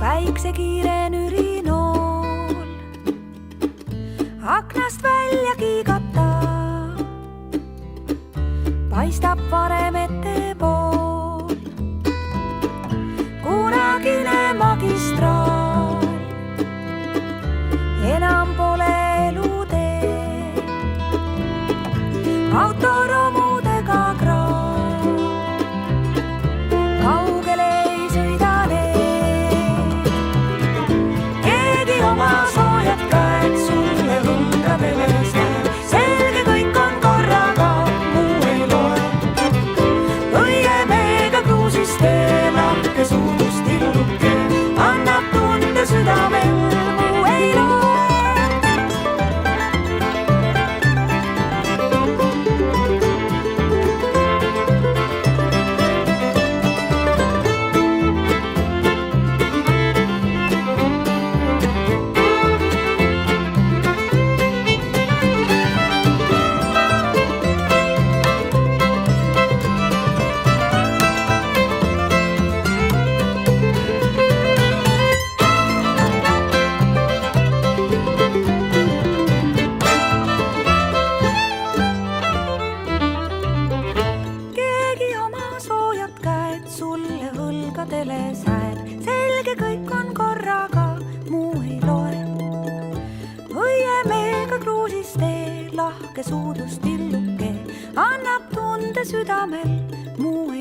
päiksekiire nürinool aknast välja kiigata, paistab varem ette pool. Kunagine magistraal enam pole elutee, autoromudega kraav kaugele ei sõida need. Keegi oma soojad käed sulle hõlgadele seab, selge kõik on korraga, muu ei loe. Õiemeega kruusis tee, lahke suudust illuke, annab tunde südamel, muu ei loe. Sulle hõlgadele sääd, selge kõik on korraga, muu ei loe. Õiemeega kruusis tee, lahke suudust illuke, annab tunde südamel, muu ei loe.